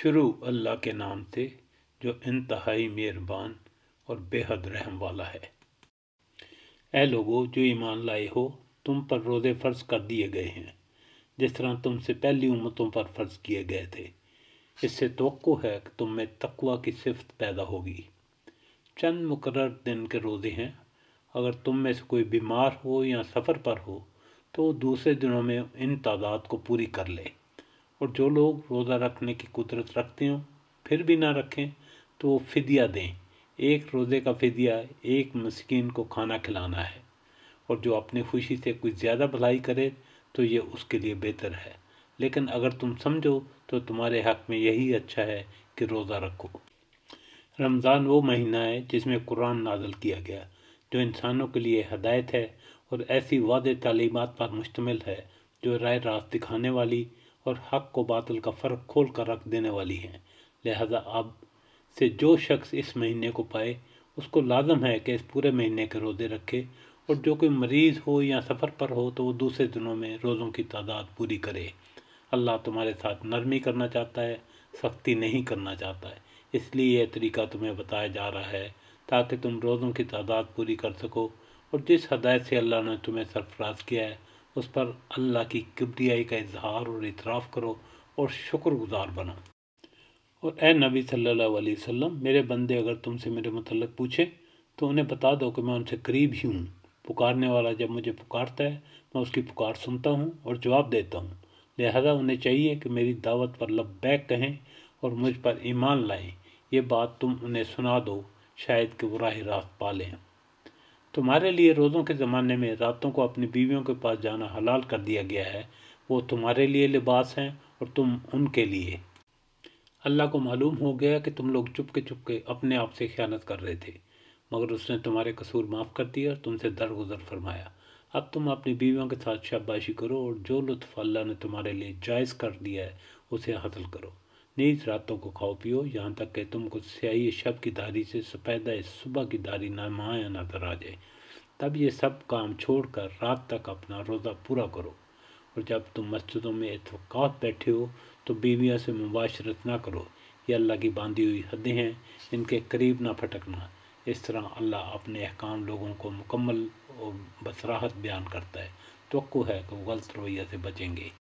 شروع اللہ کے نام سے جو انتہائی مہربان اور بے حد رحم والا ہے۔ اے لوگو جو ایمان لائے ہو، تم پر روزے فرض کر دیے گئے ہیں، جس طرح تم سے پہلی امتوں پر فرض کیے گئے تھے۔ اس سے توقع ہے کہ تم میں تقوی کی صفت پیدا ہوگی۔ چند مقرر دن کے روزے ہیں۔ اگر تم میں سے کوئی بیمار ہو یا سفر پر ہو تو وہ دوسرے دنوں میں ان تعداد کو پوری کر لے، اور جو لوگ روزہ رکھنے کی قدرت رکھتے ہوں پھر بھی نہ رکھیں تو وہ فدیہ دیں۔ ایک روزے کا فدیہ ایک مسکین کو کھانا کھلانا ہے، اور جو اپنی خوشی سے کچھ زیادہ بھلائی کرے تو یہ اس کے لیے بہتر ہے، لیکن اگر تم سمجھو تو تمہارے حق میں یہی اچھا ہے کہ روزہ رکھو۔ رمضان وہ مہینہ ہے جس میں قرآن نازل کیا گیا، جو انسانوں کے لیے ہدایت ہے اور ایسی واضح تعلیمات پر مشتمل ہے جو راہ راست دکھانے والی اور حق و باطل کا فرق کھول کر رکھ دینے والی ہیں۔ لہذا اب سے جو شخص اس مہینے کو پائے اس کو لازم ہے کہ اس پورے مہینے کے روزے رکھے، اور جو کوئی مریض ہو یا سفر پر ہو تو وہ دوسرے دنوں میں روزوں کی تعداد پوری کرے۔ اللہ تمہارے ساتھ نرمی کرنا چاہتا ہے، سختی نہیں کرنا چاہتا ہے، اس لیے یہ طریقہ تمہیں بتایا جا رہا ہے تاکہ تم روزوں کی تعداد پوری کر سکو، اور جس ہدایت سے اللہ نے تمہیں سرفراز کیا ہے اس پر اللہ کی کبریائی کا اظہار اور اعتراف کرو اور شکر گزار بنو۔ اور اے نبی صلی اللہ علیہ وسلم، میرے بندے اگر تم سے میرے متعلق پوچھیں تو انہیں بتا دو کہ میں ان سے قریب ہی ہوں۔ پکارنے والا جب مجھے پکارتا ہے میں اس کی پکار سنتا ہوں اور جواب دیتا ہوں۔ لہذا انہیں چاہیے کہ میری دعوت پر لبیک کہیں اور مجھ پر ایمان لائیں۔ یہ بات تم انہیں سنا دو، شاید کہ وہ راہ راست پا لیں۔ تمہارے لیے روزوں کے زمانے میں راتوں کو اپنی بیویوں کے پاس جانا حلال کر دیا گیا ہے، وہ تمہارے لیے لباس ہیں اور تم ان کے لیے۔ اللہ کو معلوم ہو گیا کہ تم لوگ چپ کے اپنے آپ سے خیانت کر رہے تھے، مگر اس نے تمہارے قصور معاف کر دیا اور تم سے درگزر فرمایا۔ اب تم اپنی بیویوں کے ساتھ شاباشی کرو اور جو لطف اللہ نے تمہارے لیے جائز کر دیا ہے اسے حاصل کرو۔ نیز راتوں کو کھاؤ پیو یہاں تک کہ تم کو سیاہی شب کی دھاری سے سفیدہ صبح کی دھاری نمایاں نظر آ جائے۔ تب یہ سب کام چھوڑ کر رات تک اپنا روزہ پورا کرو، اور جب تم مسجدوں میں اعتکاف بیٹھے ہو تو بیویوں سے مباشرت نہ کرو، یہ اللہ کی باندھی ہوئی حدیں ہیں، ان کے قریب نہ پھٹکنا۔ اس طرح اللہ اپنے احکام لوگوں کو مکمل و بصراحت بیان کرتا ہے۔ توقع ہے کہ وہ غلط رویہ سے بچیں گے۔